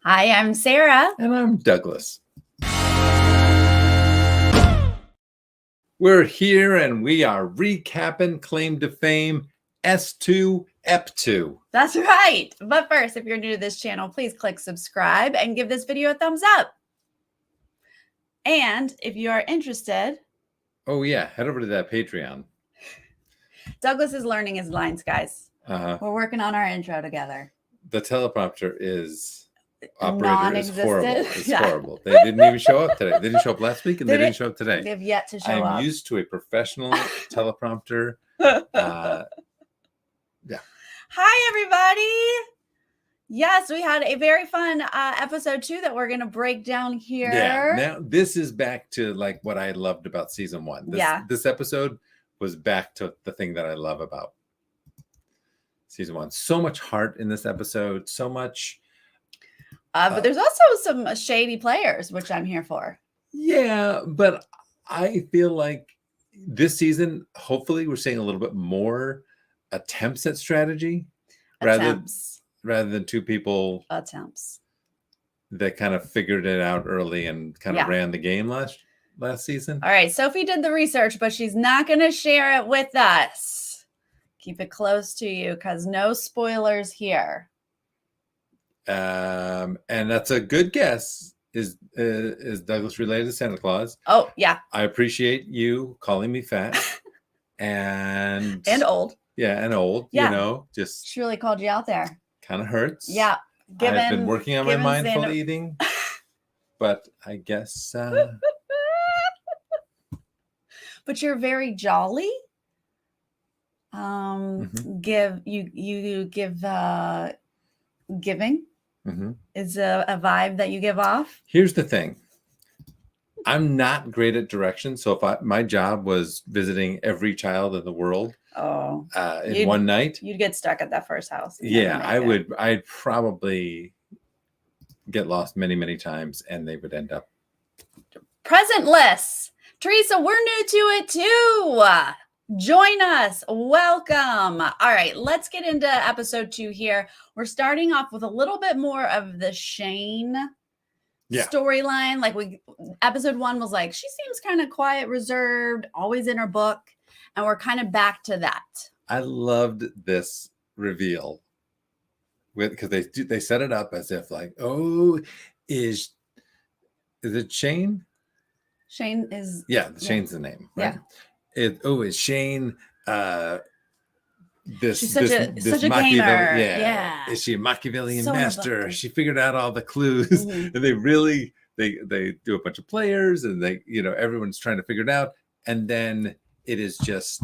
Hi, I'm Sarah. And I'm Douglas. We're here and we are recapping Claim to Fame S2 EP2. That's right. But first, if you're new to this channel, please click subscribe and give this video a thumbs up. And if you are interested... Oh yeah, head over to that Patreon. Douglas is learning his lines, guys. We're working on our intro together. The teleprompter is... Operator is horrible. It's Yeah. horrible. They didn't even show up today. They didn't show up last week and they didn't show up today. They've yet to show up. I'm used to a professional teleprompter. Yeah. Hi, everybody. Yes, we had a very fun episode 2 that we're going to break down here. Yeah. Now, this is back to like what I loved about season 1. This episode was back to the thing that I love about season 1. So much heart in this episode. So much... but there's also some shady players, which I'm here for. Yeah, but I feel like this season, hopefully, we're seeing a little bit more attempts at strategy rather than two people that kind of figured it out early and kind of ran the game last season. All right, Sophie did the research, but she's not going to share it with us. Keep it close to you because no spoilers here. And that's a good guess. Is Douglas related to Santa Claus? Oh, yeah. I appreciate you calling me fat and old. Yeah, and old. Yeah. You know, just she really called you out there. Kind of hurts. Yeah. I've been working on my mindful eating, but I guess. But you're very jolly. Giving. Is a vibe that you give off. Here's the thing. I'm not great at directions. So if my job was visiting every child in the world in one night, you'd get stuck at that first house. Yeah, I would. I'd probably get lost many, many times and they would end up. Presentless. Teresa, we're new to it too. Join us. Welcome. All right, let's get into episode 2 here. We're starting off with a little bit more of the Shane storyline. Like episode 1 was like, she seems kind of quiet, reserved, always in her book. And we're kind of back to that. I loved this reveal because they set it up as if like, oh, is it Shane? Shane is... Yeah, Shane's the name, right? Yeah. Is Shane she's such a gamer. Yeah. Is she a Machiavellian master? She figured out all the clues. And they really they do a bunch of players and they, you know, everyone's trying to figure it out. And then it is just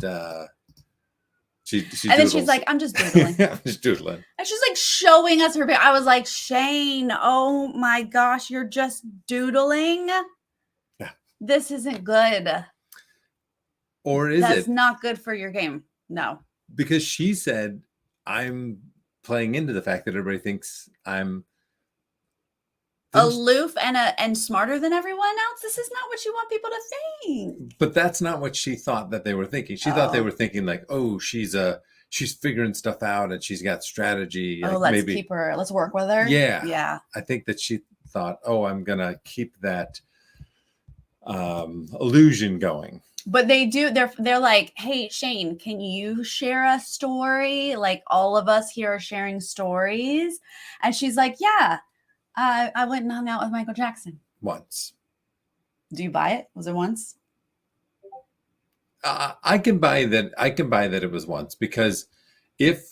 she and then she's like, I'm just doodling. I'm just doodling. And she's like showing us her. I was like, Shane, oh my gosh, you're just doodling. Yeah. This isn't good. Or is That's not good for your game. No. Because she said, I'm playing into the fact that everybody thinks I'm aloof and smarter than everyone else. This is not what you want people to think. But that's not what she thought that they were thinking. She thought they were thinking like, oh, she's figuring stuff out and she's got strategy. Oh, like let's work with her. Yeah. Yeah. I think that she thought, oh, I'm going to keep that illusion going. But they do. They're like, hey, Shane, can you share a story? Like all of us here are sharing stories. And she's like, yeah, I went and hung out with Michael Jackson. Once. Do you buy it? Was it once? I can buy that. I can buy that it was once because if.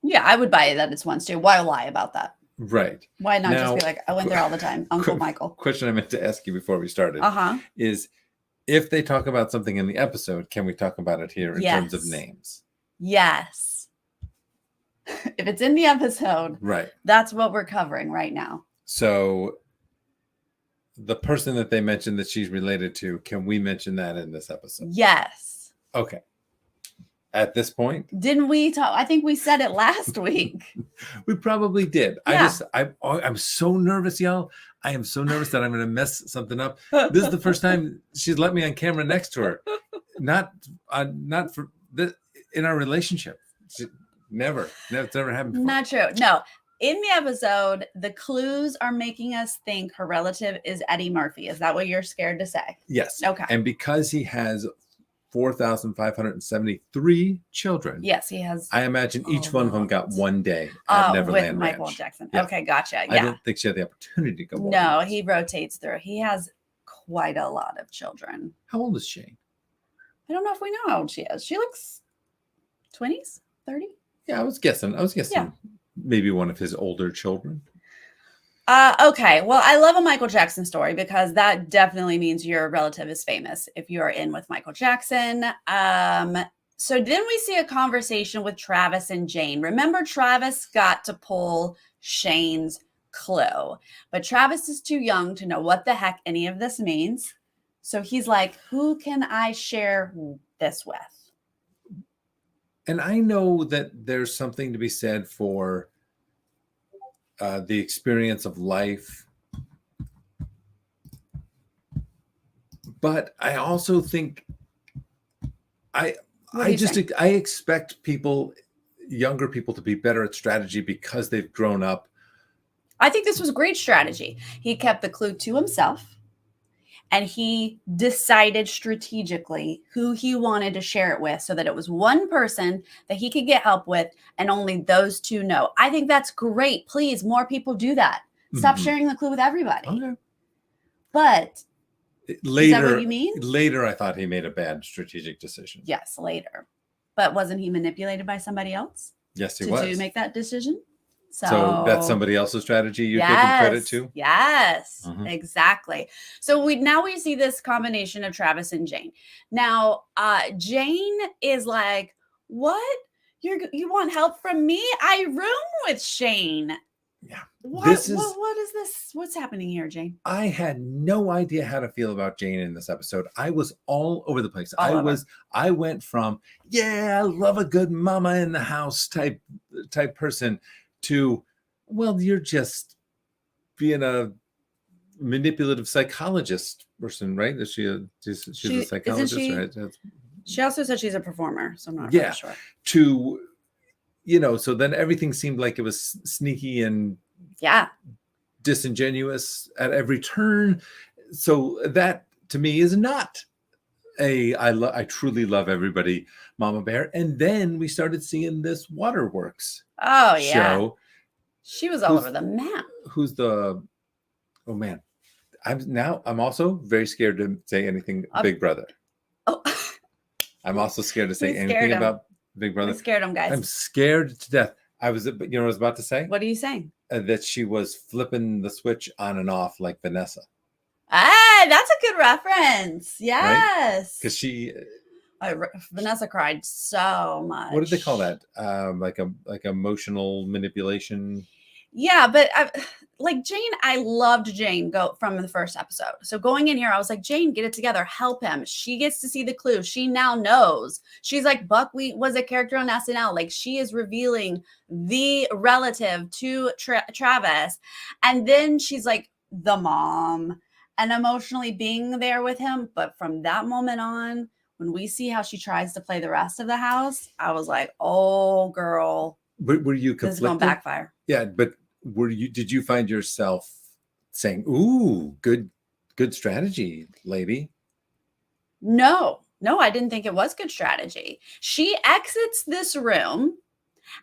Yeah, I would buy it that it's once too. Why lie about that? Right. Why not just be like, I went there all the time, Uncle Michael? Question I meant to ask you before we started is if they talk about something in the episode, can we talk about it here in terms of names? Yes. If it's in the episode, right. That's what we're covering right now. So the person that they mentioned that she's related to, can we mention that in this episode? Yes. Okay. At this point, didn't we talk? I think we said it last week. We probably did. Yeah. I'm so nervous, y'all. I am so nervous that I'm going to mess something up. This is the first time she's let me on camera next to her. Not for this in our relationship. Never. It's never happened before. Not true. No. in the episode, the clues are making us think her relative is Eddie Murphy. Is that what you're scared to say? Yes. Okay. And because he has 4,573 children. Yes, he has. I imagine each one of them got one day at Neverland with Ranch. Michael Jackson. Yeah. Okay, gotcha. Yeah. I don't think she had the opportunity to go more. No, he rotates through. He has quite a lot of children. How old is Shane? I don't know if we know how old she is. She looks 20s, 30. Yeah, I was guessing maybe one of his older children. Okay. Well, I love a Michael Jackson story because that definitely means your relative is famous if you are in with Michael Jackson. So then we see a conversation with Travis and Jane. Remember, Travis got to pull Shane's clue, but Travis is too young to know what the heck any of this means. So he's like, who can I share this with? And I know that there's something to be said for the experience of life. But I also think I expect younger people to be better at strategy because they've grown up. I think this was a great strategy. He kept the clue to himself. And he decided strategically who he wanted to share it with so that it was one person that he could get help with and only those two know. I think that's great. Please, more people do that. Stop sharing the clue with everybody. Okay. But later, is that what you mean? Later, I thought he made a bad strategic decision. Yes, later. But wasn't he manipulated by somebody else? Yes, he was. To make that decision? So that's somebody else's strategy you're giving credit to? Yes, exactly. So we see this combination of Travis and Jane. Now, Jane is like, what? You want help from me? I room with Shane. Yeah. What is this? What's happening here, Jane? I had no idea how to feel about Jane in this episode. I was all over the place. I went from, I love a good mama in the house type person to, well, you're just being a manipulative psychologist person, right? Is she's a psychologist, right? She also said she's a performer, so I'm not really sure. To, so then everything seemed like it was sneaky and disingenuous at every turn. So that to me is not I truly love everybody, Mama Bear. And then we started seeing this Waterworks show. She was all over the map. Oh man. I'm also very scared to say anything Big Brother. Oh. I'm also scared to say anything about Big Brother. We scared him, guys. I'm scared to death. I was about to say? What are you saying? That she was flipping the switch on and off like Vanessa. Ah, that's a good reference. Yes. Because Vanessa cried so much. What did they call that? Like emotional manipulation. Yeah, but like Jane, I loved Jane from the first episode. So going in here, I was like, Jane, get it together, help him. She gets to see the clue. She now knows. She's like, Buckwheat was a character on SNL. Like she is revealing the relative to Travis, and then she's like the mom and emotionally being there with him. But from that moment on, when we see how she tries to play the rest of the house, I was like, oh girl. Were you conflicted? This is going to backfire. Yeah, but did you find yourself saying, ooh, good strategy, lady? No, I didn't think it was good strategy. She exits this room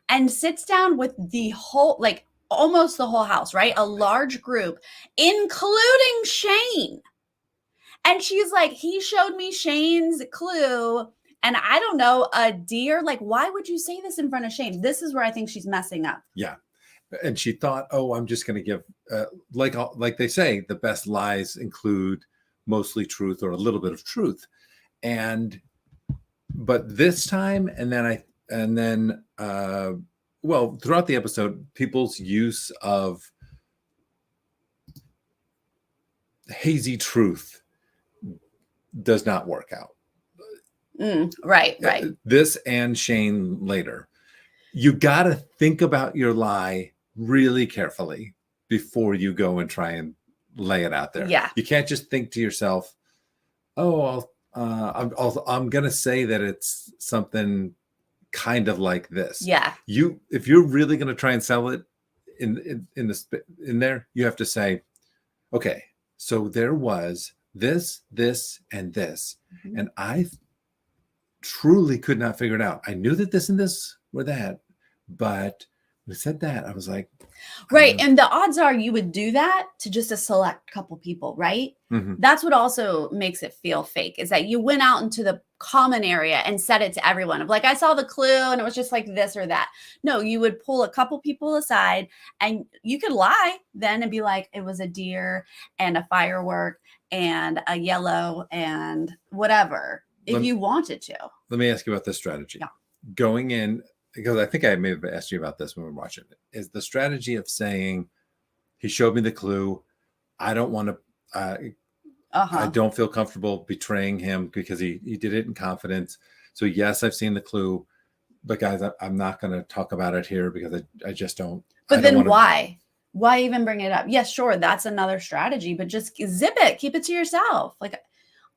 and sits down with the whole, like almost the whole house, right? A large group, including Shane. And she's like, he showed me Shane's clue. And I don't know, a deer, like, why would you say this in front of Shane? This is where I think she's messing up. Yeah. And she thought, oh, I'm just going to give, like they say, the best lies include mostly truth or a little bit of truth. But this time, throughout the episode, people's use of hazy truth does not work out. Right. This and Shane later. You got to think about your lie really carefully before you go and try and lay it out there. Yeah. You can't just think to yourself, oh, I'm going to say that it's something kind of like this. Yeah. If you're really going to try and sell it, in there, you have to say, okay, so there was this, and this, and I truly could not figure it out. I knew that this and this were that, but when it said that, I was like, right. And the odds are you would do that to just a select couple people, right? That's what also makes it feel fake, is that you went out into the common area and said it to everyone of like, I saw the clue and it was just like this or that. No, you would pull a couple people aside and you could lie then and be like, it was a deer and a firework and a yellow and whatever, if you wanted to. Let me ask you about this strategy. Yeah. Going in, because I think I may have asked you about this when we were watching it, is the strategy of saying, he showed me the clue. I don't want to, I don't feel comfortable betraying him because he did it in confidence. So yes, I've seen the clue, but guys, I'm not going to talk about it here because I just don't. But then why? Why even bring it up? Yes, sure. That's another strategy, but just zip it, keep it to yourself. Like,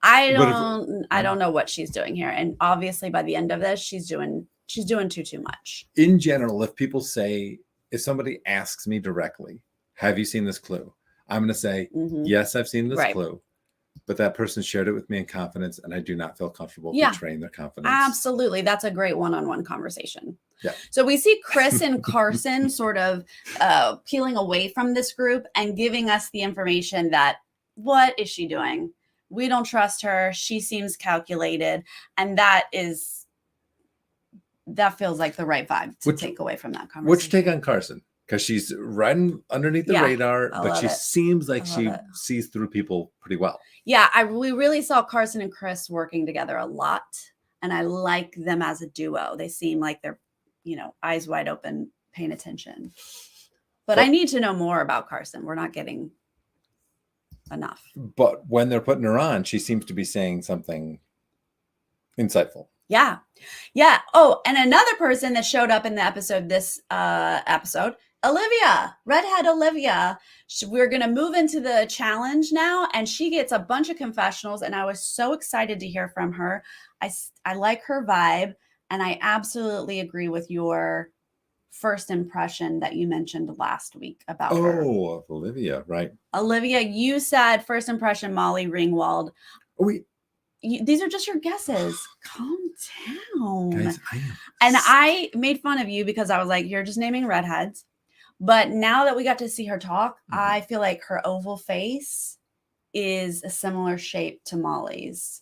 I don't know what she's doing here. And obviously by the end of this, she's doing too much. In general, if somebody asks me directly, have you seen this clue? I'm going to say, yes, I've seen this clue, but that person shared it with me in confidence and I do not feel comfortable betraying their confidence. Absolutely. That's a great one-on-one conversation. Yeah. So we see Chris and Carson sort of peeling away from this group and giving us the information that, what is she doing? We don't trust her. She seems calculated. And that feels like the right vibe to take away from that conversation. What's your take on Carson? Because she's riding underneath the radar, but she seems like she sees through people pretty well. Yeah, we really saw Carson and Chris working together a lot. And I like them as a duo. They seem like they're, eyes wide open, paying attention. But I need to know more about Carson. We're not getting enough. But when they're putting her on, she seems to be saying something insightful. Yeah. Yeah. Oh, and another person that showed up in the episode, Olivia, redhead Olivia. We're going to move into the challenge now, and she gets a bunch of confessionals, and I was so excited to hear from her. I like her vibe, and I absolutely agree with your first impression that you mentioned last week about her. Oh, Olivia, right. Olivia, you said first impression, Molly Ringwald. These are just your guesses. Calm down. Guys, I made fun of you because I was like, you're just naming redheads. But now that we got to see her talk, I feel like her oval face is a similar shape to Molly's.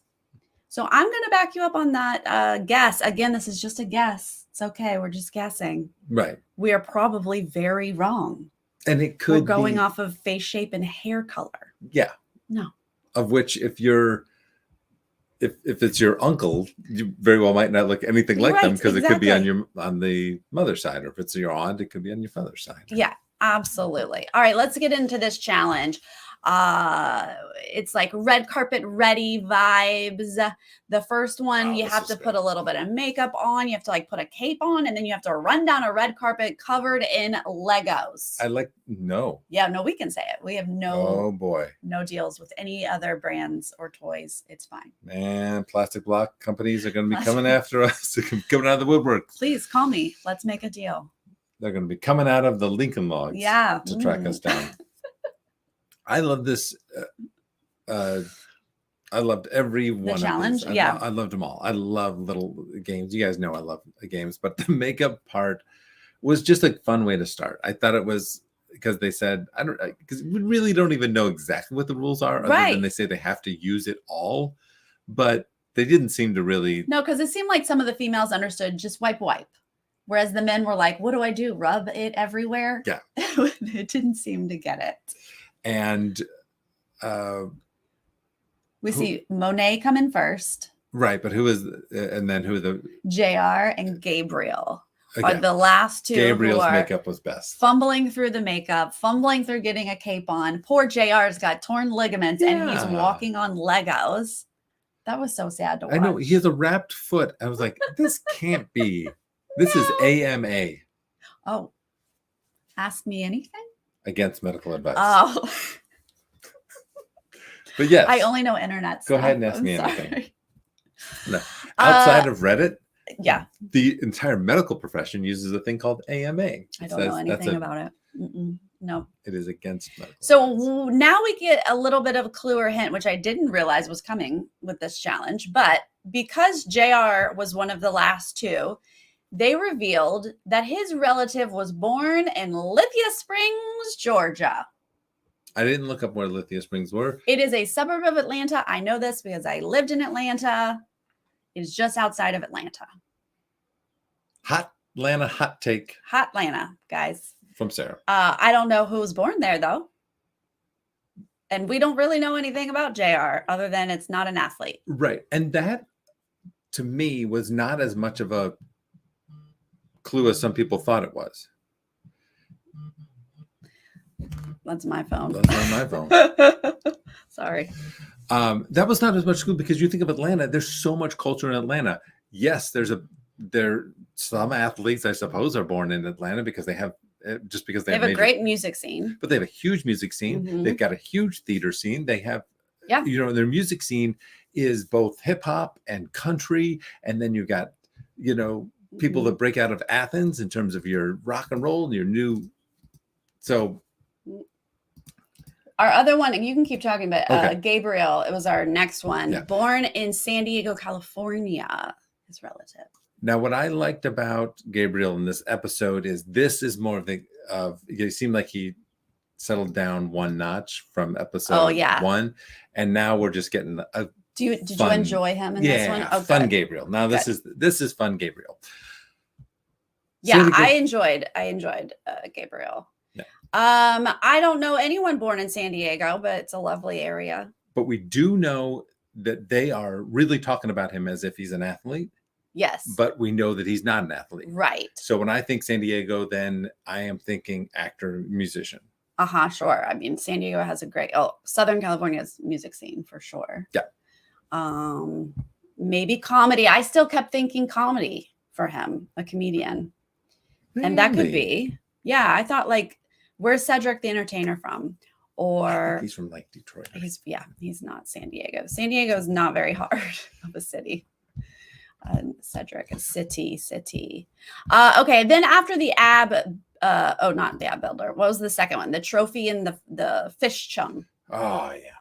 So I'm going to back you up on that guess. Again, this is just a guess. It's okay. We're just guessing. Right. We are probably very wrong. And it could be going off of face shape and hair color. Yeah. No. Of which, if it's your uncle, you very well might not look anything like them because it could be on the mother's side, or if it's your aunt, it could be on your father's side. Yeah, absolutely. All right, let's get into this challenge. It's like red carpet ready vibes. The first one, you have to put a little bit of makeup on. You have to like put a cape on, and then you have to run down a red carpet covered in Legos. No. Yeah, no, we can say it. We have no deals with any other brands or toys. It's fine. Man, plastic block companies are going to be coming after us. They're coming out of the woodwork. Please call me. Let's make a deal. They're going to be coming out of the Lincoln logs to track us down. I love this. I loved every one of challenge. These. I loved them all. I love little games. You guys know I love games, but the makeup part was just a fun way to start. I thought it was because they said, because we really don't even know exactly what the rules are, other than they say they have to use it all, but they didn't seem to really. No, because it seemed like some of the females understood just wipe. Whereas the men were like, what do I do? Rub it everywhere? Yeah. It didn't seem to get it. And we see Monet come in first. Right. But who are the JR and Gabriel are the last two. Gabriel's makeup was best. Fumbling through the makeup, fumbling through getting a cape on. Poor JR's got torn ligaments and he's walking on Legos. That was so sad to watch. I know. He has a wrapped foot. I was like, this can't be. This is AMA. Oh, ask me anything? Against medical advice. Oh. But yes. I only know internet stuff. Go ahead and ask me anything. No. Outside of Reddit, yeah, the entire medical profession uses a thing called AMA. I don't know anything about it. No. It is against medical So now we get a little bit of a clue or hint, which I didn't realize was coming with this challenge. But because JR was one of the last two, they revealed that his relative was born in Lithia Springs, Georgia. I didn't look up where Lithia Springs were. It is a suburb of Atlanta. I know this because I lived in Atlanta. It is just outside of Atlanta. Hot Atlanta hot take. Hot Atlanta, guys. From Sarah. I don't know who was born there, though. And we don't really know anything about JR other than it's not an athlete. Right. And that, to me, was not as much of a clue as some people thought it was. That's my phone. That's not my phone. Sorry. That was not as much clue because you think of Atlanta, there's so much culture in Atlanta. Yes, there's some athletes, I suppose, are born in Atlanta because they have have a great music scene. But they have a huge music scene. Mm-hmm. They've got a huge theater scene. They have, their music scene is both hip hop and country. And then you've got, people that break out of Athens in terms of your rock and roll and your new. So. Our other one, you can keep talking, but Gabriel, it was our next one. Yeah. Born in San Diego, California, his relative. Now, what I liked about Gabriel in this episode is more of it seemed like he settled down one notch from episode 1. And now we're just getting did you enjoy him in this one? Oh, fun Gabriel. Now this is fun Gabriel. Yeah, I enjoyed Gabriel. Yeah. I don't know anyone born in San Diego, but it's a lovely area. But we do know that they are really talking about him as if he's an athlete. Yes. But we know that he's not an athlete. Right. So when I think San Diego, then I am thinking actor, musician. Sure. I mean, San Diego has a great, Southern California's music scene for sure. Yeah. Maybe comedy. I still kept thinking comedy for him, a comedian. Really? And that could be. Yeah. I thought where's Cedric the Entertainer from? Or he's from Detroit. He's not San Diego. San Diego is not very hard of a city. Cedric, a city. Okay, then after the not the ab builder. What was the second one? The trophy and the fish chum. Oh yeah.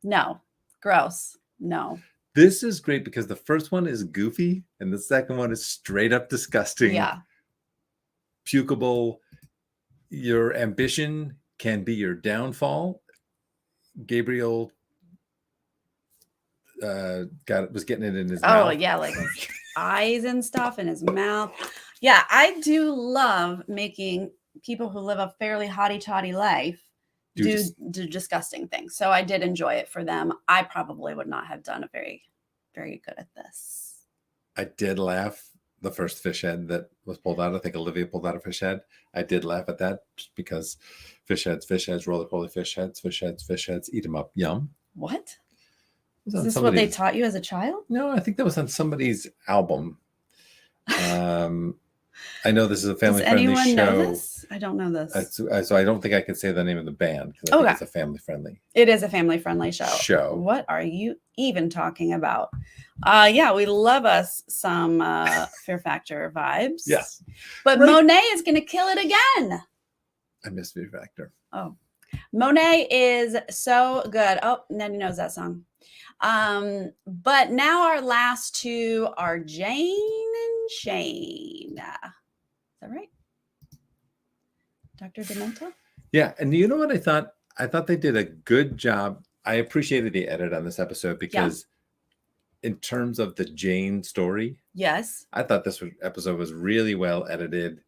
No, gross. No. This is great because the first one is goofy and the second one is straight up disgusting. Yeah. Pukable. Your ambition can be your downfall. Gabriel was getting it in his mouth. Oh yeah, his eyes and stuff in his mouth. Yeah, I do love making people who live a fairly hotty-toddy life do disgusting things. So I did enjoy it for them. I probably would not have done a very, very good at this. I did laugh the first fish head that was pulled out. I think Olivia pulled out a fish head. I did laugh at that just because fish heads, roly-poly fish heads, eat them up. Yum. What? Is this what they taught you as a child? No, I think that was on somebody's album. I know this is a family-friendly show. Does anyone know this? I don't know this. So I don't think I can say the name of the band because I think it's a family-friendly. It is a family-friendly show. What are you even talking about? We love us some Fear Factor vibes. Yes. But right. Monet is going to kill it again. I miss Fear Factor. Oh. Monet is so good. Oh, Nettie knows that song. But now our last two are Jane and Shane. Is that right? Dr. Demento? Yeah. And you know what I thought? I thought they did a good job. I appreciated the edit on this episode because in terms of the Jane story, yes, I thought this episode was really well edited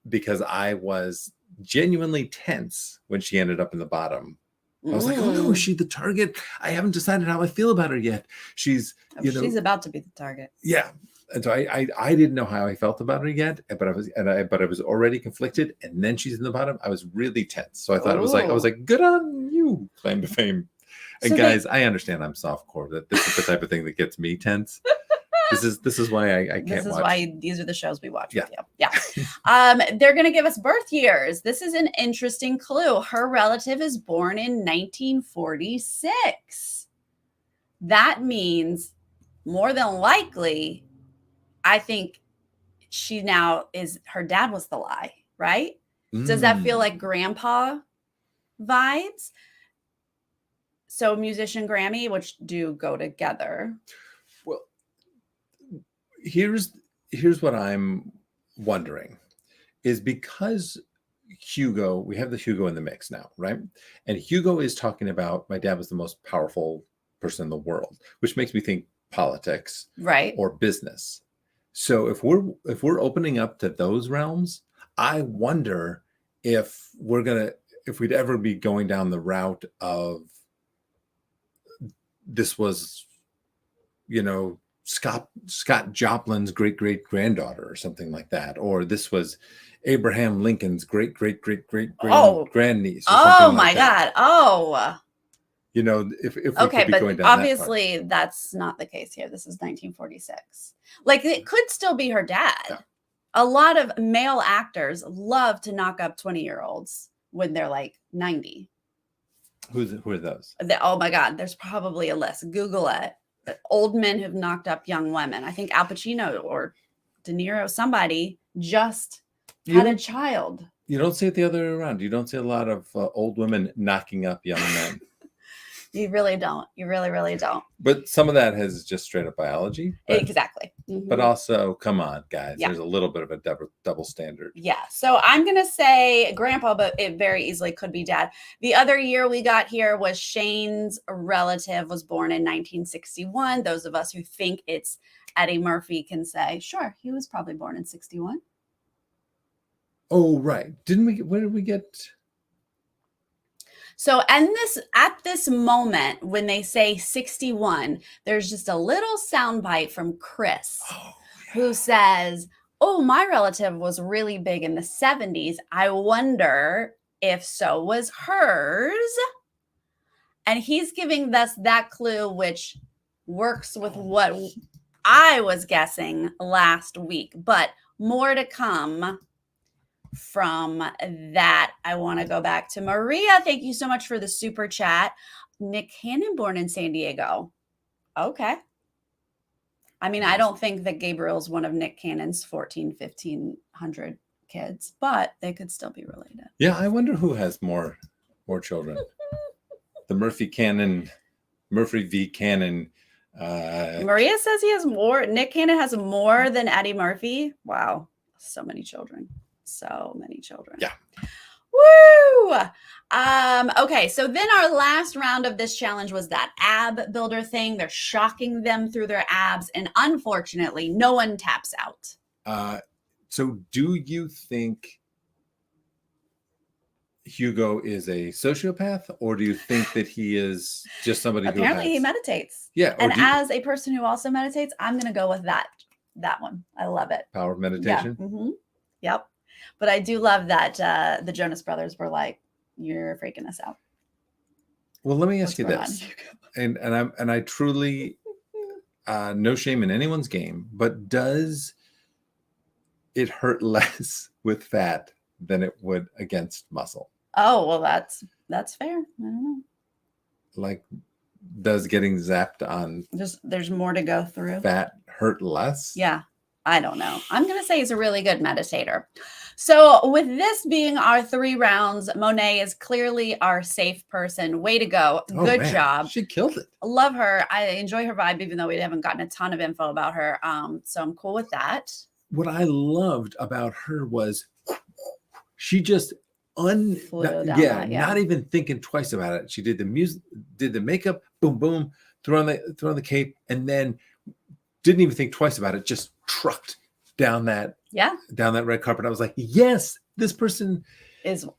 because I was genuinely tense when she ended up in the bottom. I was like, oh no, is she the target? I haven't decided how I feel about her yet. She's about to be the target. Yeah. And so I didn't know how I felt about her yet, but I was already conflicted. And then she's in the bottom. I was really tense. So I thought I was like, good on you, claim to fame. And so guys, I understand I'm softcore. That this is the type of thing that gets me tense. This is why I can't watch. This is why these are the shows we watch with you. Yeah. They're going to give us birth years. This is an interesting clue. Her relative is born in 1946. That means more than likely, I think she now is, her dad was the lie, right? Does that feel like grandpa vibes? So musician Grammy, which do go together. Well, here's what I'm wondering is because Hugo, we have the Hugo in the mix now, right? And Hugo is talking about my dad was the most powerful person in the world, which makes me think politics, right, or business. So if we're opening up to those realms, I wonder if we'd ever be going down the route of this was, Scott Joplin's great granddaughter or something like that, or this was Abraham Lincoln's great grandniece. Oh my God! Oh, if we okay, could be but going down obviously that's not the case here. This is 1946. Like it could still be her dad. Yeah. A lot of male actors love to knock up 20-year-olds when they're like 90. Who are those? Oh my God, there's probably a list. Google it. Old men who've knocked up young women. I think Al Pacino or De Niro, somebody just had a child. You don't see it the other way around. You don't see a lot of old women knocking up young men. You really don't. You really, really don't. But some of that has just straight up biology. Exactly. Mm-hmm. But also, come on, guys. Yeah. There's a little bit of a double standard. Yeah. So I'm going to say grandpa, but it very easily could be dad. The other year we got here was Shane's relative was born in 1961. Those of us who think it's Eddie Murphy can say, sure, he was probably born in 61. Oh, right. Where did we get... So, and at this moment, when they say 61, there's just a little soundbite from Chris, who says, oh, my relative was really big in the 70s. I wonder if so was hers. And he's giving us that clue, which works with what I was guessing last week, but more to come. From that, I want to go back to Maria. Thank you so much for the super chat. Nick Cannon, born in San Diego. Okay. I mean, I don't think that Gabriel's one of Nick Cannon's 1,500 kids, but they could still be related. Yeah, I wonder who has more children. The Murphy v. Cannon. Maria says he has more. Nick Cannon has more than Eddie Murphy. Wow. So many children. Yeah. Woo! Okay, so then our last round of this challenge was that ab builder thing. They're shocking them through their abs, and unfortunately, no one taps out. So do you think Hugo is a sociopath, or do you think that he is just somebody apparently he meditates? Yeah. And as a person who also meditates, I'm going to go with that one. I love it. Power of meditation? Yeah. Mm-hmm. Yep. But I do love that the Jonas Brothers were like, "You're freaking us out." Well, let me ask you this, and I truly, no shame in anyone's game, but does it hurt less with fat than it would against muscle? Oh well, that's fair. I don't know. Like, does getting zapped on there's more to go through? Fat hurt less? Yeah. I don't know. I'm going to say he's a really good meditator. So with this being our 3 rounds, Monet is clearly our safe person. Way to go. Good job. She killed it. Love her. I enjoy her vibe, even though we haven't gotten a ton of info about her. So I'm cool with that. What I loved about her was she just not even thinking twice about it. She did the music, did the makeup, boom, boom, throw on the cape, and then didn't even think twice about it, just trucked down that red carpet. I was like, yes, this person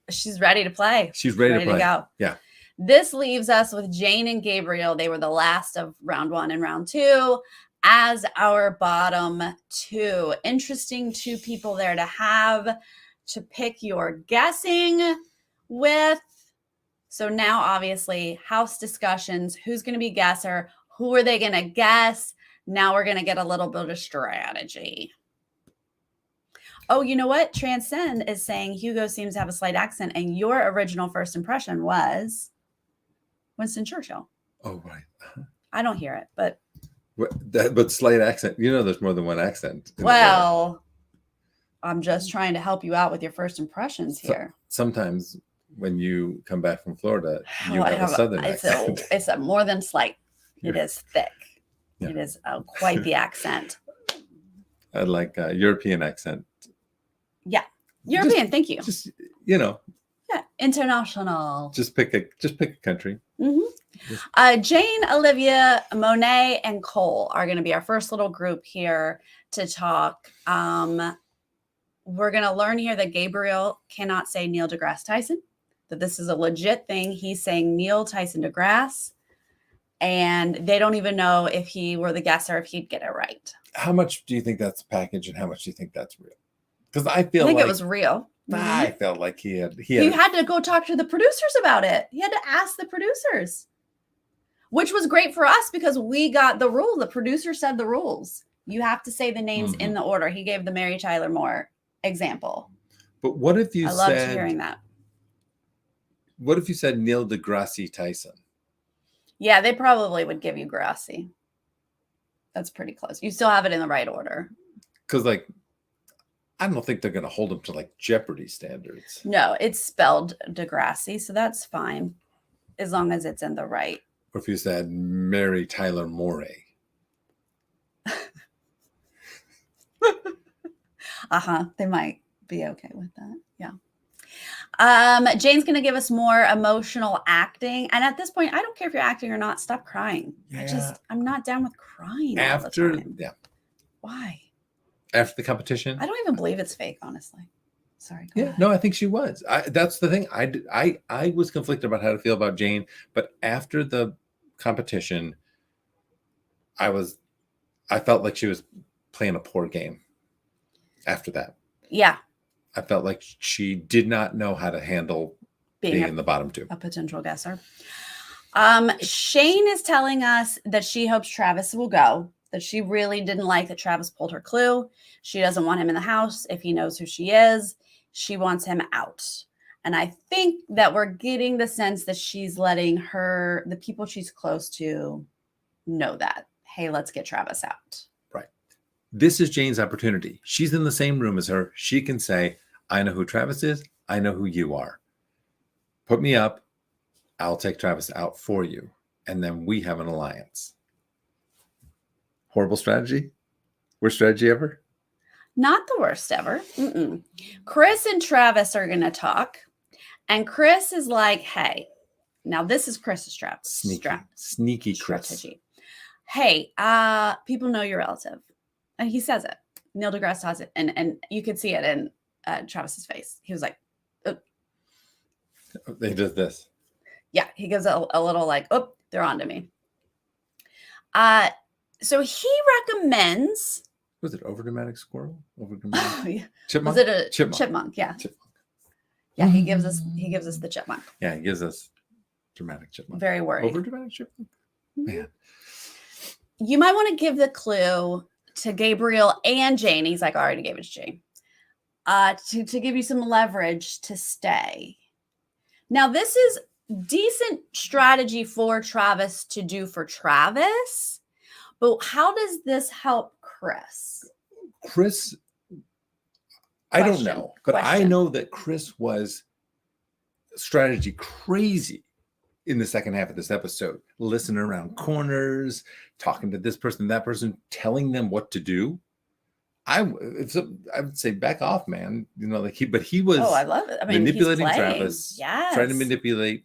she's ready to play. She's ready to play. Go. Yeah. This leaves us with Jane and Gabriel. They were the last of round 1 and round 2 as our bottom 2. Interesting 2 people there to have to pick your guessing with. So now obviously house discussions. Who's going to be guesser? Who are they going to guess? Now we're going to get a little bit of strategy. Oh, you know what? Transcend is saying Hugo seems to have a slight accent, and your original first impression was Winston Churchill. Oh, right. I don't hear it, but... But slight accent. There's more than one accent. Well, I'm just trying to help you out with your first impressions here. Sometimes when you come back from Florida, you have a Southern accent. It's a more than slight. It is thick. Yeah. It is quite the accent. I like European accent. Yeah. European, thank you. Just, you know. Yeah, international. Just pick a country. Mm-hmm. Jane, Olivia, Monet, and Cole are going to be our first little group here to talk. We're going to learn here that Gabriel cannot say Neil deGrasse Tyson, that this is a legit thing. He's saying Neil Tyson deGrasse, and they don't even know if he were the guesser, if he'd get it right. How much do you think that's packaged, and how much do you think that's real? Because I think it was real. I felt like he had to go talk to the producers about it. He had to ask the producers, which was great for us because we got the rule. The producer said the rules. You have to say the names in the order. He gave the Mary Tyler Moore example. But what if you I loved hearing that. What if you said Neil deGrasse Tyson? Yeah, they probably would give you Grassi. That's pretty close. You still have it in the right order. Because, like, I don't think they're going to hold him to, like, Jeopardy standards. No, it's spelled Degrassi, so that's fine. As long as it's in the right. Or if you said Mary Tyler Moore. They might be okay with that. Yeah. Jane's going to give us more emotional acting. And at this point, I don't care if you're acting or not. Stop crying. Yeah. I'm not down with crying all the time. Yeah. Why? After the competition? I don't even believe it's fake, honestly. Sorry. Yeah, no, I think she was. That's the thing. I was conflicted about how to feel about Jane, but after the competition, I felt like she was playing a poor game after that. Yeah. I felt like she did not know how to handle being in the bottom two. A potential guesser. Shane is telling us that she hopes Travis will go, that she really didn't like that Travis pulled her clue. She doesn't want him in the house if he knows who she is. She wants him out. And I think that we're getting the sense that she's letting the people she's close to know that, hey, let's get Travis out. Right. This is Jane's opportunity. She's in the same room as her. She can say, I know who Travis is. I know who you are. Put me up. I'll take Travis out for you. And then we have an alliance. Horrible strategy? Worst strategy ever? Not the worst ever. Mm-mm. Chris and Travis are going to talk. And Chris is like, hey, now this is Chris's sneaky Chris. Strategy. Hey, people know your relative. And he says it. Neil deGrasse does it. And you could see it in Travis's face. He was like, oh. He does this. Yeah, he gives a little like, oh, they're on to me. So he recommends. Was it overdramatic squirrel? Overdramatic chipmunk? Was it a chipmunk? Yeah. Chipmunk. Yeah, he gives us the chipmunk. Yeah, he gives us dramatic chipmunk. Very worried. Overdramatic chipmunk? Man. You might want to give the clue to Gabriel and Jane. He's like, I already gave it to Jane. To give you some leverage to stay. Now, this is decent strategy for Travis to do for Travis, but how does this help Chris? I don't know, but I know that Chris was strategy crazy in the second half of this episode, listening around corners, talking to this person, that person, telling them what to do. I would say back off, man. You know, like he was. Oh, I love it. I mean, manipulating Travis, trying to manipulate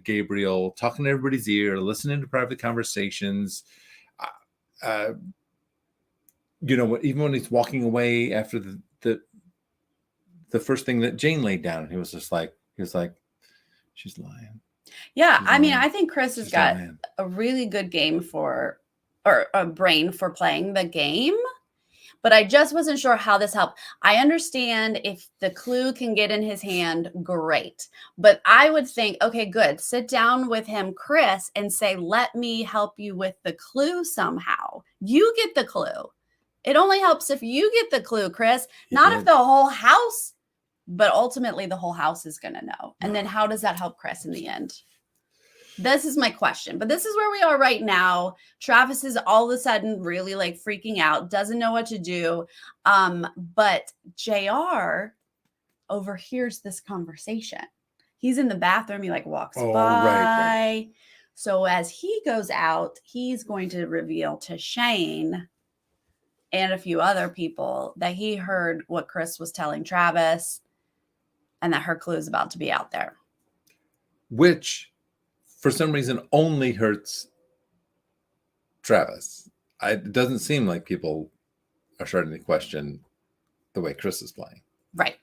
Gabriel, talking to everybody's ear, listening to private conversations. You know what? Even when he's walking away after the first thing that Jane laid down, he was like, she's lying. Yeah, I mean, I think Chris has got a really good game or a brain for playing the game. But I just wasn't sure how this helped. I understand if the clue can get in his hand, great. But I would think, okay, good. Sit down with him, Chris, and say, let me help you with the clue somehow. You get the clue. It only helps if you get the clue, Chris, not if the whole house, but ultimately the whole house is going to know. And then how does that help Chris in the end? This is my question, but this is where we are right now. Travis is all of a sudden really like freaking out, doesn't know what to do. But JR overhears this conversation. He's in the bathroom. He like walks by. Right. So as he goes out, he's going to reveal to Shane and a few other people that he heard what Chris was telling Travis and that her clue is about to be out there. Which, for some reason, only hurts Travis. It doesn't seem like people are starting to question the way Chris is playing. Right.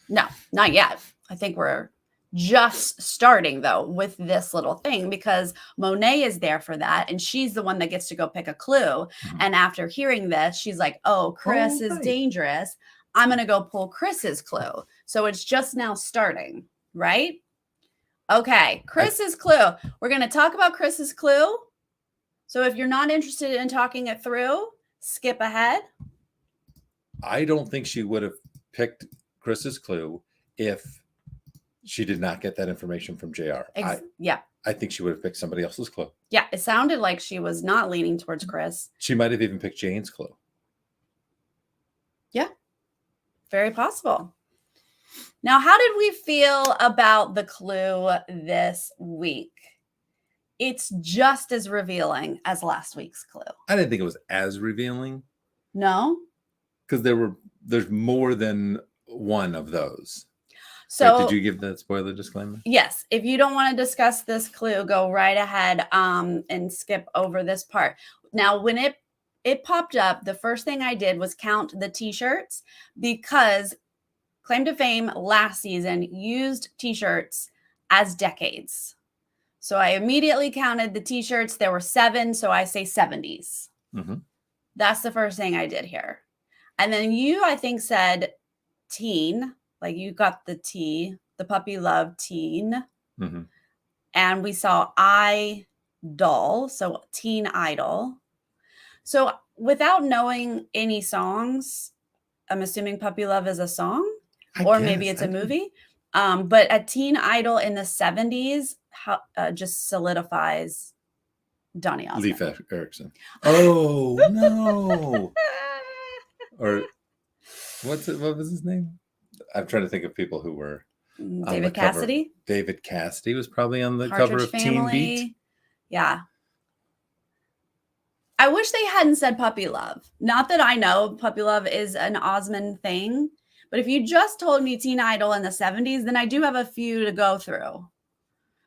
No, not yet. I think we're just starting, though, with this little thing because Monet is there for that. And she's the one that gets to go pick a clue. Mm-hmm. And after hearing this, she's like, oh, Chris is dangerous. I'm going to go pull Chris's clue. So it's just now starting, right? Okay. Chris's clue. We're going to talk about Chris's clue. So if you're not interested in talking it through, skip ahead. I don't think she would have picked Chris's clue if she did not get that information from JR. I think she would have picked somebody else's clue. Yeah, it sounded like she was not leaning towards Chris. She might have even picked Jane's clue. Yeah, very possible. Now, how did we feel about the clue this week? It's just as revealing as last week's clue. I didn't think it was as revealing. No? Because there's more than one of those. So wait, did you give the spoiler disclaimer? Yes. If you don't want to discuss this clue, go right ahead and skip over this part. Now, when it popped up, the first thing I did was count the t-shirts because Claim to Fame last season used t-shirts as decades. So I immediately counted the t-shirts. There were 7, so I say 70s. Mm-hmm. That's the first thing I did here. And then you, I think, said teen. Like you got the T, the puppy love teen. Mm-hmm. And we saw idol, so teen idol. So without knowing any songs, I'm assuming puppy love is a song or maybe it's a movie. But a teen idol in the 70s just solidifies Donny Osmond. Leif Erikson. Oh, no. Or what was his name? I'm trying to think of people who were David Cassidy. David Cassidy was probably on the cover of Teen Beat. Yeah. I wish they hadn't said puppy love. Not that I know puppy love is an Osmond thing, but if you just told me teen idol in the 70s, then I do have a few to go through.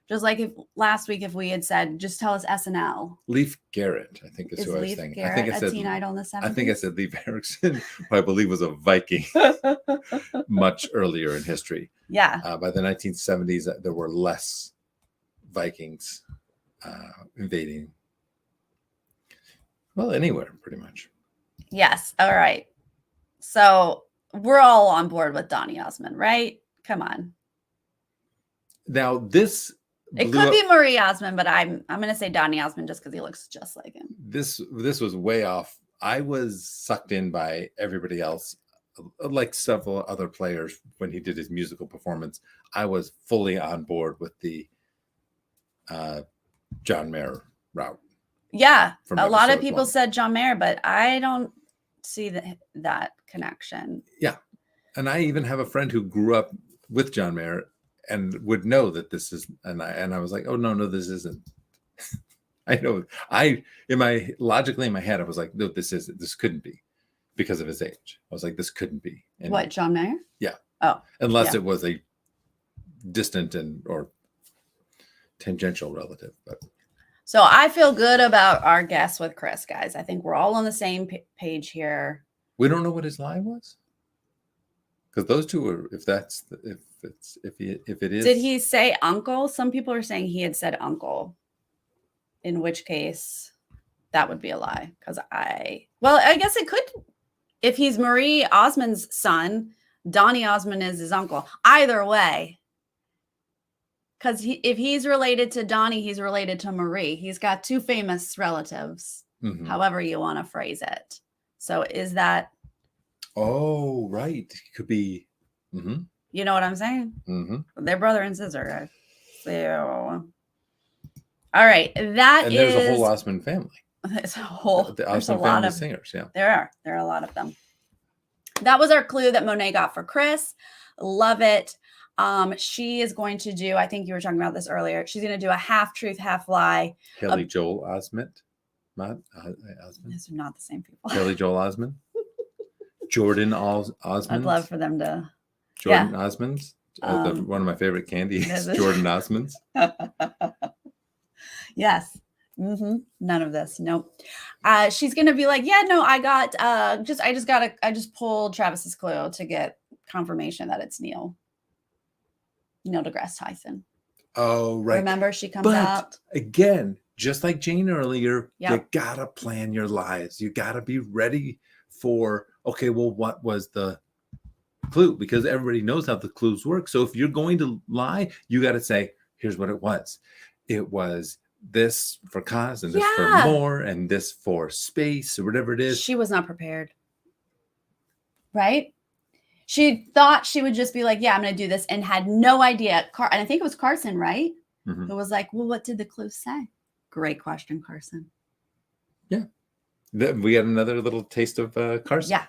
Just like if last week, if we had said, just tell us SNL. Leif Garrett, I think is who I was thinking. Garrett, I think I said teen idol in the 70s. I think I said Leif Erikson, who I believe was a Viking much earlier in history. Yeah. By the 1970s, there were less Vikings invading. Well, anywhere, pretty much. Yes. All right. So we're all on board with Donny Osmond, right? Come on. Now this. It could be Marie Osmond, but I'm going to say Donny Osmond just because he looks just like him. This was way off. I was sucked in by everybody else, like several other players when he did his musical performance. I was fully on board with the John Mayer route. Yeah, a lot of people said John Mayer, but I don't see that connection. Yeah, and I even have a friend who grew up with John Mayer and would know that this is, and I was like, oh no, this isn't. I know. Logically in my head, I was like, no, this couldn't be because of his age. I was like, this couldn't be. And what, John Mayer? Yeah. Oh. Unless it was a distant or tangential relative. But so I feel good about our guess with Chris, guys. I think we're all on the same page here. We don't know what his lie was. Because those two are, if it is. Did he say uncle? Some people are saying he had said uncle. In which case, that would be a lie. I guess it could. If he's Marie Osmond's son, Donny Osmond is his uncle. Either way. Because if he's related to Donny, he's related to Marie. He's got 2 famous relatives, however you want to phrase it. So is that... Oh, right. It could be... Mm-hmm. You know what I'm saying? Mm-hmm. They're brother and sister. So All right. And there's a whole Osmond family. There's the Osmond family of singers. Yeah. There are a lot of them. That was our clue that Monet got for Chris. Love it. She is going to do, I think you were talking about this earlier. She's going to do a half truth, half lie. Haley Joel Osment. Osmond. These are not the same people. Haley Joel Osment. Jordan Osmond. I'd love for them to. Jordan Osmonds. One of my favorite candies. Jordan Osmonds. Yes. Mm-hmm. None of this. Nope. She's gonna be like, yeah, no, I just pulled Travis's clue to get confirmation that it's Neil deGrasse Tyson. Oh, right. Remember, she comes out again, just like Jane earlier. You gotta plan your lies. You gotta be ready for, okay, well, what was the clue? Because everybody knows how the clues work. So if you're going to lie, you got to say, here's what it was. It was this for cause and this for more and this for space or whatever it is. She was not prepared. Right? She thought she would just be like, yeah, I'm going to do this, and had no idea. And I think it was Carson, right? Mm-hmm. Who was like, well, what did the clue say? Great question, Carson. Yeah. We got another little taste of Carson. Yeah.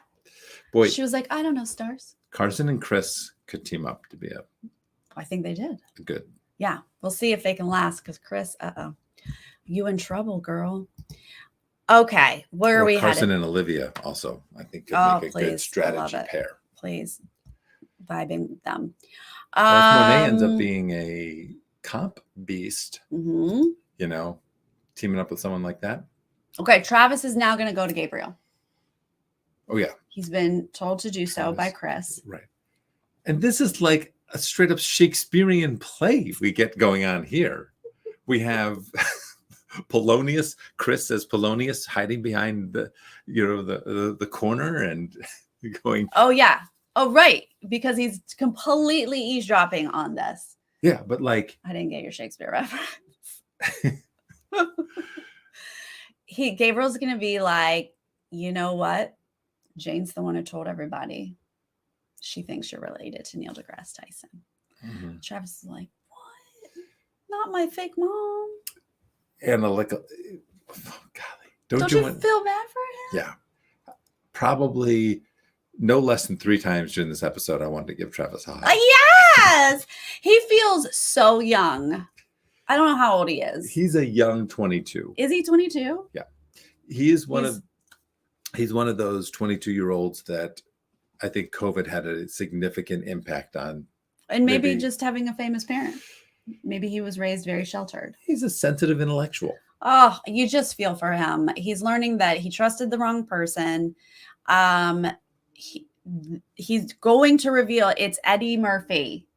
Boy. She was like, I don't know, stars. Carson and Chris could team up to be I think they did. Good. Yeah. We'll see if they can last, because Chris, you in trouble, girl. Okay. Where are we Carson headed? And Olivia also, I think, could make a good strategy pair. Please. Vibing with them. Monet ends up being a comp beast, mm-hmm. Teaming up with someone like that. Okay. Travis is now going to go to Gabriel. Oh, yeah. He's been told to do so by Chris. Right. And this is like a straight up Shakespearean play we get going on here. We have Polonius, Chris as Polonius, hiding behind the corner and going. Oh, yeah. Oh, right. Because he's completely eavesdropping on this. Yeah, but like. I didn't get your Shakespeare reference. Gabriel's going to be like, you know what? Jane's the one who told everybody she thinks you're related to Neil deGrasse Tyson. Mm-hmm. Travis is like, what? Not my fake mom. And oh, golly. Don't you feel bad for him? Yeah. Probably no less than 3 times during this episode, I wanted to give Travis a hug. Yes. He feels so young. I don't know how old he is. He's a young 22. Is he 22? Yeah. He's one of those 22-year-olds that I think COVID had a significant impact on. And maybe just having a famous parent. Maybe he was raised very sheltered. He's a sensitive intellectual. Oh, you just feel for him. He's learning that he trusted the wrong person. He's going to reveal it's Eddie Murphy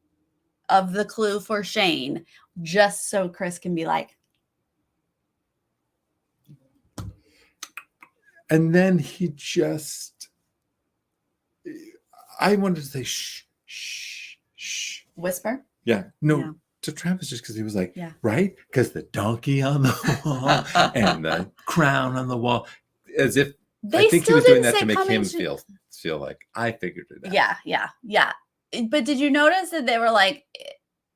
of the clue for Shane, just so Chris can be like. And then he just, I wanted to say, shh, shh, shh. Whisper? Yeah. No, yeah. To Travis, just because he was like, right? Because the donkey on the wall and the crown on the wall, as if, I think he was doing that to make him feel like I figured it out. Yeah. But did you notice that they were like,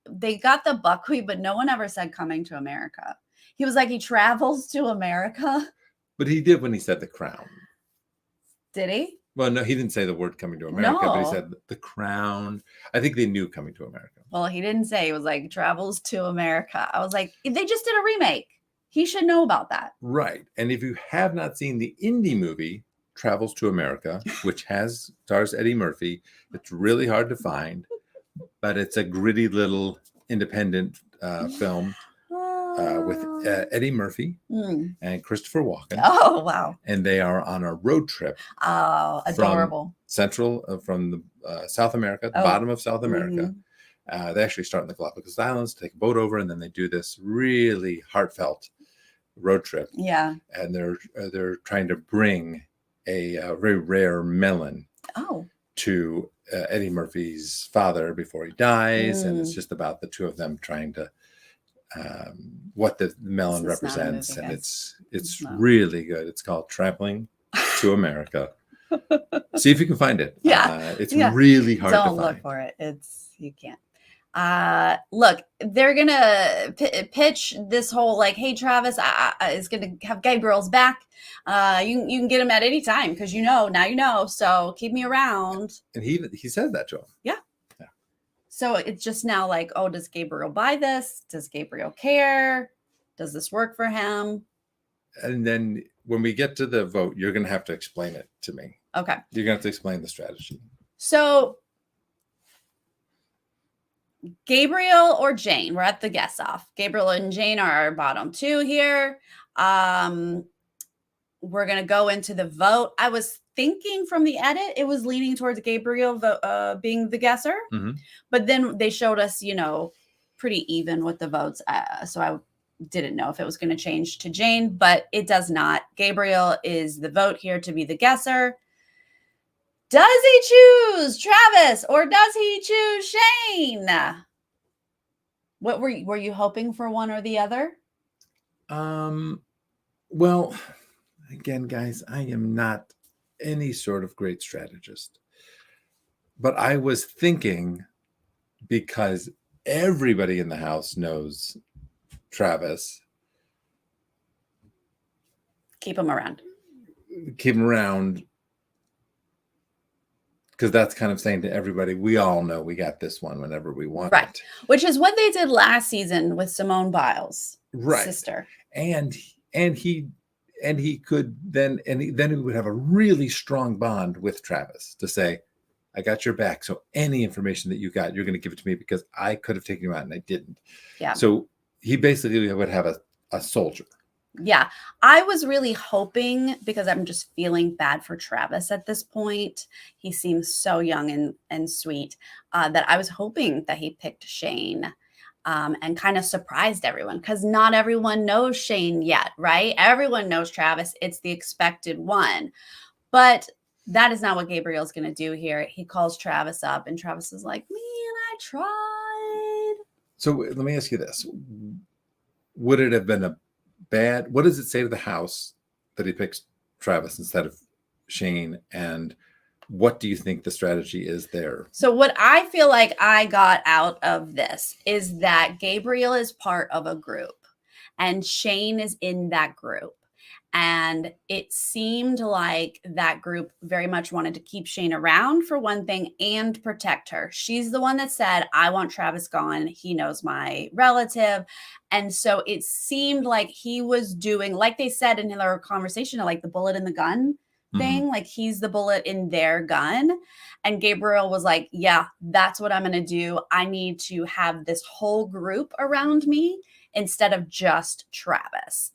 they got the buckwheat, but no one ever said coming to America. He was like, he travels to America. But he did when he said the crown. Did he? Well, no, he didn't say the word coming to America, but he said the crown. I think they knew coming to America. Well, he didn't say. He was like, travels to America. I was like, they just did a remake. He should know about that. Right. And if you have not seen the indie movie, Travels to America, which stars Eddie Murphy, it's really hard to find, but it's a gritty little independent film. With Eddie Murphy and Christopher Walken. Oh, wow. And they are on a road trip. Oh, adorable. From South America, the bottom of South America. Mm-hmm. They actually start in the Galapagos Islands, take a boat over, and then they do this really heartfelt road trip. Yeah. And they're trying to bring a very rare melon to Eddie Murphy's father before he dies. And it's just about the two of them trying to what the melon represents, and it's really good. It's called Traveling to America. See if you can find it. Yeah, it's really hard to find. Don't look for it. You can't. Look, they're gonna pitch this whole like, hey, Travis is gonna have Gabriel's back. You can get him at any time because now you know. So keep me around. And he said that to him. Yeah. So it's just now like, oh, does Gabriel buy this? Does Gabriel care? Does this work for him? And then when we get to the vote, you're going to have to explain it to me. Okay. You're going to have to explain the strategy. So Gabriel or Jane, we're at the guess off. Gabriel and Jane are our bottom two here. We're going to go into the vote. I was thinking from the edit, it was leaning towards Gabriel being the guesser. Mm-hmm. But then they showed us, pretty even with the votes. So I didn't know if it was going to change to Jane, but it does not. Gabriel is the vote here to be the guesser. Does he choose Travis or does he choose Shane? What were you hoping for, one or the other? Well, again, guys, I am not any sort of great strategist, but I was thinking, because everybody in the house knows Travis, keep him around, because that's kind of saying to everybody, we all know we got this one whenever we want right it. Which is what they did last season with Simone Biles' sister. And he could then he would have a really strong bond with Travis to say, I got your back. So any information that you got, you're going to give it to me because I could have taken you out and I didn't. Yeah. So he basically would have a soldier. Yeah. I was really hoping, because I'm just feeling bad for Travis at this point. He seems so young and sweet, that I was hoping that he picked Shane. And kind of surprised everyone, because not everyone knows Shane yet, right? Everyone knows Travis. It's the expected one. But that is not what Gabriel's going to do here. He calls Travis up and Travis is like, man, I tried. So let me ask you this. Would it have been what does it say to the house that he picks Travis instead of Shane? And what do you think the strategy is there? So what I feel like I got out of this is that Gabriel is part of a group and Shane is in that group. And it seemed like that group very much wanted to keep Shane around, for one thing, and protect her. She's the one that said, I want Travis gone. He knows my relative. And so it seemed like he was doing, like they said in their conversation, like the bullet in the gun thing, like he's the bullet in their gun. And Gabriel was like, yeah, that's what I'm going to do. I need to have this whole group around me instead of just Travis.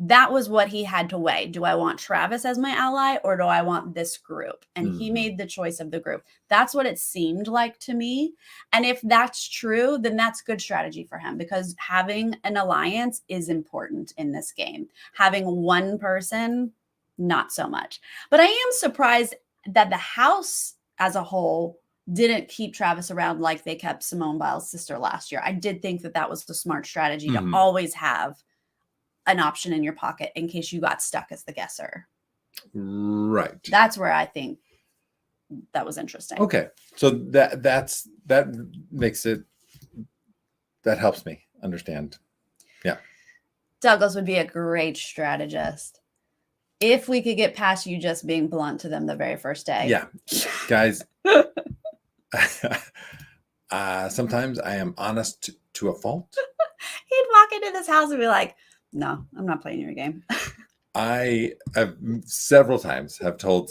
That was what he had to weigh. Do I want Travis as my ally or do I want this group? And he made the choice of the group. That's what it seemed like to me. And if that's true, then that's good strategy for him, because having an alliance is important in this game. Having one person, not so much. But I am surprised that the house as a whole didn't keep Travis around like they kept Simone Biles' sister last year. I did think that was the smart strategy to always have an option in your pocket in case you got stuck as the guesser. Right. That's where I think that was interesting. Okay. So that makes it, that helps me understand. Yeah. Douglas would be a great strategist if we could get past you just being blunt to them the very first day. Yeah. Guys, sometimes I am honest to a fault. He'd walk into this house and be like, no, I'm not playing your game. I have several times have told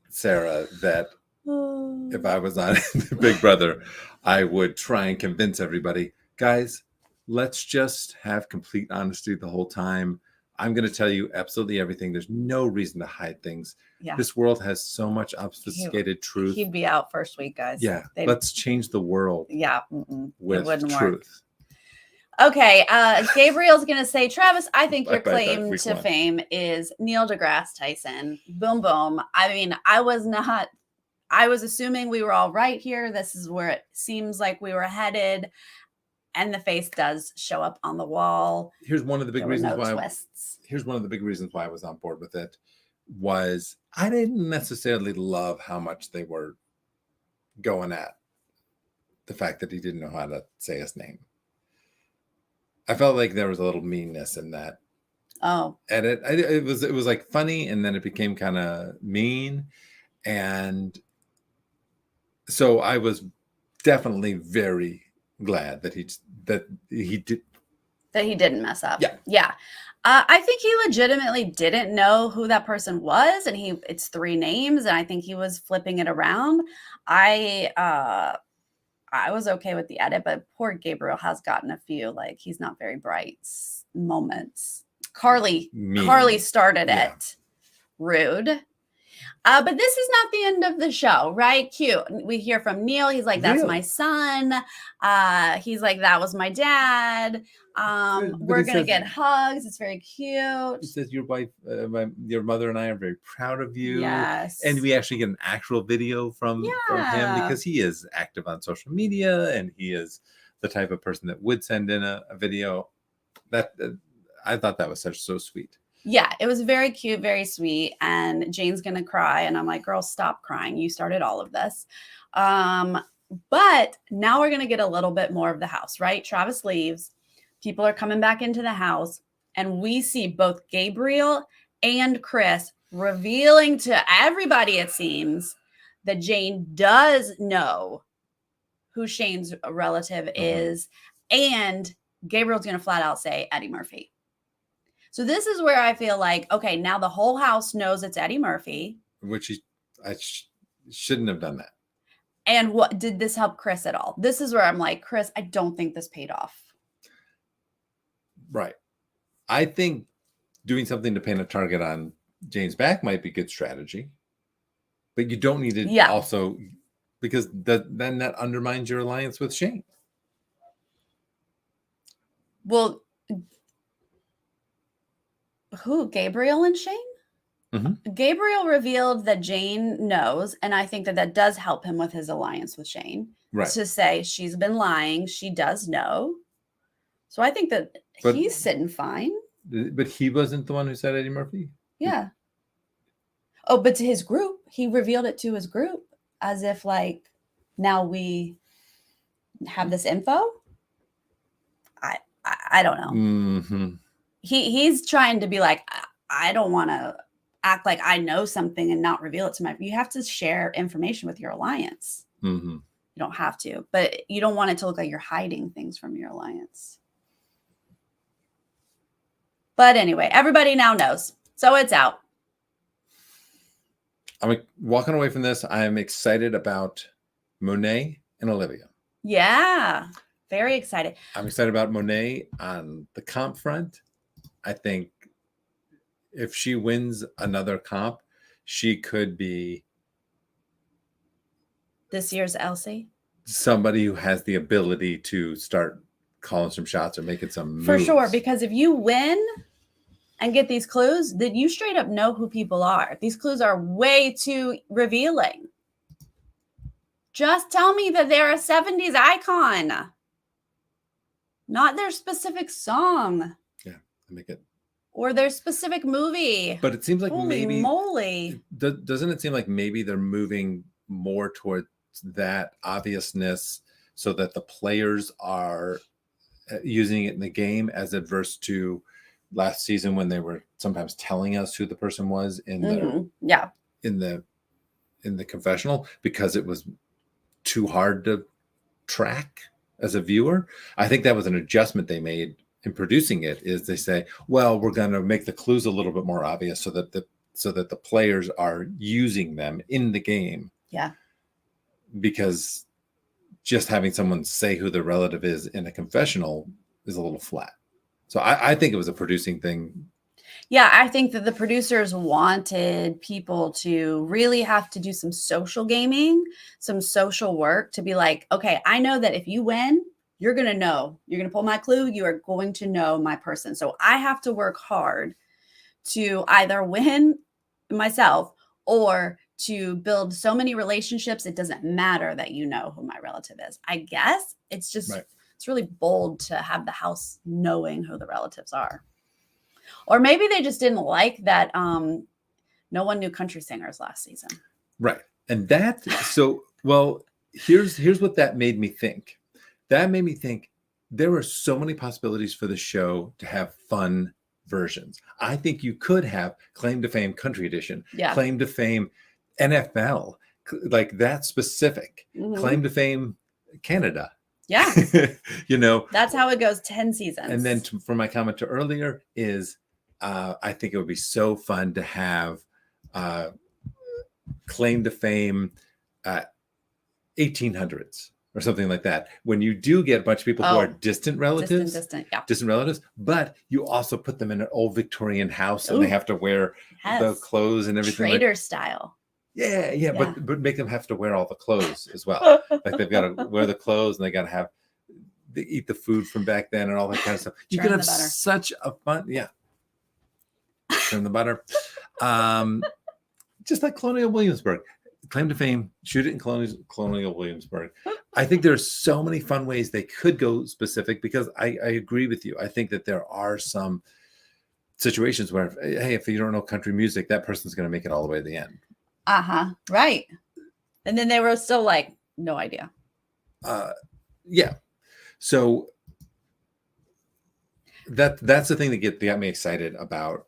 Sarah that if I was on Big Brother, I would try and convince everybody, guys, let's just have complete honesty the whole time. I'm going to tell you absolutely everything. There's no reason to hide things. Yeah. This world has so much obfuscated truth. He'd be out first week, guys. Yeah. Let's change the world. Yeah. With truth. Work. Okay, Gabriel's going to say, Travis, I think your claim to fame is Neil deGrasse Tyson. Boom, boom. I mean, I was assuming we were all right here. This is where it seems like we were headed. And the face does show up on the wall. Here's one of the big reasons why I was on board with it was I didn't necessarily love how much they were going at the fact that he didn't know how to say his name. I felt like there was a little meanness in that. Oh, edit. It was like funny, and then it became kind of mean, and so I was definitely very glad that he didn't mess up. Yeah. I think he legitimately didn't know who that person was, and it's 3 names, and I think he was flipping it around. I was okay with the edit, but poor Gabriel has gotten a few, like, he's not very bright moments. Carly started it. Rude. But this is not the end of the show, right? Cute. We hear from Neil. He's like, that's my son. He's like, that was my dad. We're going to get hugs. It's very cute. He says, your wife, your mother and I are very proud of you. Yes. And we actually get an actual video from him, because he is active on social media, and he is the type of person that would send in a video. I thought that was so sweet. Yeah, it was very cute, very sweet. And Jane's going to cry. And I'm like, girl, stop crying. You started all of this. But now we're going to get a little bit more of the house, right? Travis leaves. People are coming back into the house. And we see both Gabriel and Chris revealing to everybody, it seems, that Jane does know who Shane's relative is. And Gabriel's going to flat out say Eddie Murphy. So this is where I feel like, okay, now the whole house knows it's Eddie Murphy. Which I shouldn't have done that. And what did this help Chris at all? This is where I'm like, Chris, I don't think this paid off. Right. I think doing something to paint a target on Jane's back might be good strategy. But you don't need to also, because then that undermines your alliance with Shane. Well, who? Gabriel and Shane? Mm-hmm. Gabriel revealed that Jane knows, and I think that does help him with his alliance with Shane. Right. To say she's been lying, she does know. So I think that he's sitting fine. But he wasn't the one who said Eddie Murphy? Yeah. Oh, but to his group, he revealed it to his group as if, like, now we have this info. I don't know. Mm-hmm. He's trying to be like, I don't want to act like I know something and not reveal it to you have to share information with your alliance. Mm-hmm. You don't have to, but you don't want it to look like you're hiding things from your alliance. But anyway, everybody now knows. So it's out. I'm walking away from this. I'm excited about Monet and Olivia. Yeah, very excited. I'm excited about Monet on the comp front. I think if she wins another comp, she could be this year's Elsie. Somebody who has the ability to start calling some shots or making some moves. For sure, because if you win and get these clues, then you straight up know who people are. These clues are way too revealing. Just tell me that they're a 70s icon, not their specific song. Yeah, make it. Or their specific movie. But it seems like holy moly. Doesn't it seem like maybe they're moving more towards that obviousness so that the players are using it in the game as adverse to last season when they were sometimes telling us who the person was in the confessional because it was too hard to track as a viewer. I think that was an adjustment they made in producing it. Is they say, well, we're going to make the clues a little bit more obvious so that the players are using them in the game. Yeah. Because just having someone say who the relative is in a confessional is a little flat. So I think it was a producing thing. Yeah, I think that the producers wanted people to really have to do some social gaming, some social work to be like, okay, I know that if you win, you're going to know. You're going to pull my clue. You are going to know my person. So I have to work hard to either win myself or to build so many relationships. It doesn't matter that you know who my relative is. I guess it's just, It's really bold to have the house knowing who the relatives are. Or maybe they just didn't like that no one knew country singers last season. Right. And that, so, well, here's what that made me think. That made me think there were so many possibilities for the show to have fun versions. I think you could have Claim to Fame Country Edition, Claim to Fame NFL, like that specific, Claim to Fame Canada. Yeah. You know, that's how it goes 10 seasons. And then for my comment to earlier is I think it would be so fun to have Claim to Fame 1800s or something like that. When you do get a bunch of people who are distant relatives, distant relatives, but you also put them in an old Victorian house and they have to wear the clothes and everything. Trader style. Yeah. But make them have to wear all the clothes as well. Like they've got to wear the clothes and they got to eat the food from back then and all that kind of stuff. You can have such a fun, turn the butter. Just like Colonial Williamsburg. Claim to Fame, shoot it in Colonial Williamsburg. I think there's so many fun ways they could go specific because I agree with you. I think that there are some situations where, hey, if you don't know country music, that person's going to make it all the way to the end. Right. And then they were still like, no idea. Yeah. So that's the thing that got me excited about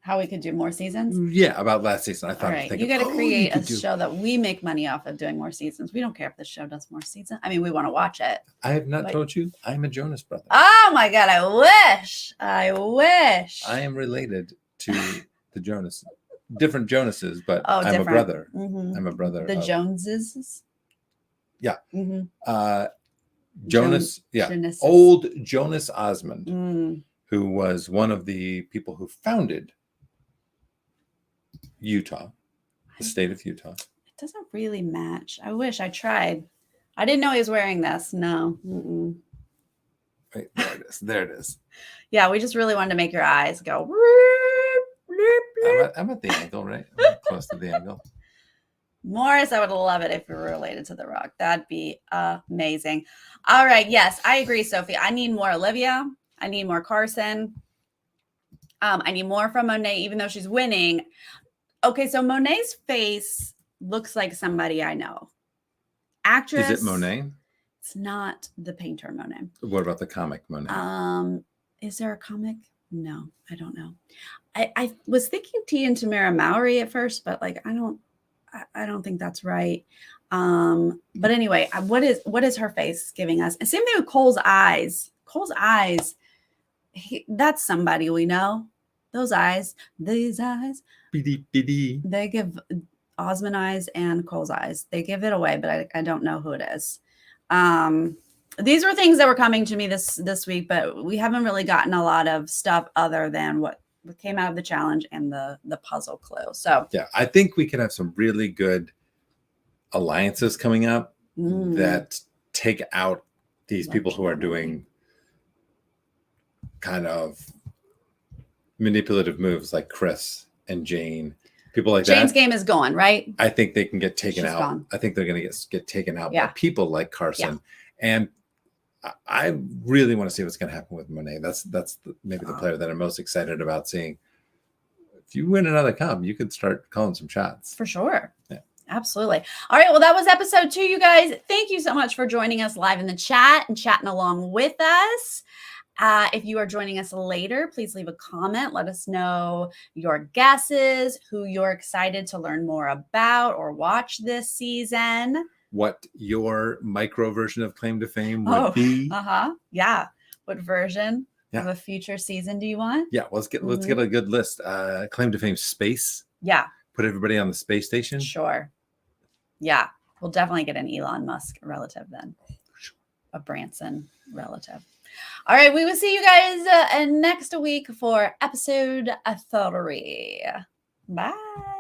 how we could do more seasons. Yeah, about last season. I thought, all right, you got to create a show that we make money off of doing more seasons. We don't care if the show does more seasons. I mean, we want to watch it. I have not told you I'm a Jonas brother. Oh my God, I wish. I am related to the Jonas, different Jonases, but I'm a brother. I'm a brother. The Joneses. Yeah. Jonas. Jonas. Old Jonas Osmond, who was one of the people who founded Utah, the state of Utah. It doesn't really match. I wish I tried. I didn't know he was wearing this. No. Wait, there it is. Yeah, we just really wanted to make your eyes go. I'm at the angle, right? I'm close to the angle. Morris, I would love it if we were related to The Rock. That'd be amazing. All right. Yes, I agree, Sophie. I need more Olivia. I need more Carson. I need more from Monet, even though she's winning. Okay, so Monet's face looks like somebody I know. Actress. Is it Monet? It's not the painter Monet. What about the comic Monet? Is there a comic? No, I don't know. I was thinking T and Tamara Mowry at first, but like I don't think that's right. But anyway, what is her face giving us? And same thing with Cole's eyes. Cole's eyes. That's somebody we know. Those eyes, these eyes. They give Osmond eyes and Cole's eyes. They give it away, but I don't know who it is. These were things that were coming to me this week, but we haven't really gotten a lot of stuff other than what came out of the challenge and the puzzle clue. So yeah, I think we can have some really good alliances coming up that take out these people who are doing kind of manipulative moves like Chris and Jane, people like Jane's game is gone, right? I think they can get taken out. Gone. I think they're going to get taken out by people like Carson. And I really want to see what's going to happen with Monet. That's maybe the player that I'm most excited about seeing. If you win another comp, you could start calling some shots. For sure. Yeah. Absolutely. All right. Well, that was episode 2, you guys. Thank you so much for joining us live in the chat and chatting along with us. If you are joining us later, please leave a comment. Let us know your guesses, who you're excited to learn more about or watch this season. What your micro version of Claim to Fame would be. Yeah. What version of a future season do you want? Yeah. Let's get a good list. Claim to Fame space. Yeah. Put everybody on the space station. Sure. Yeah. We'll definitely get an Elon Musk relative then. A Branson relative. All right. We will see you guys next week for episode 3. Bye.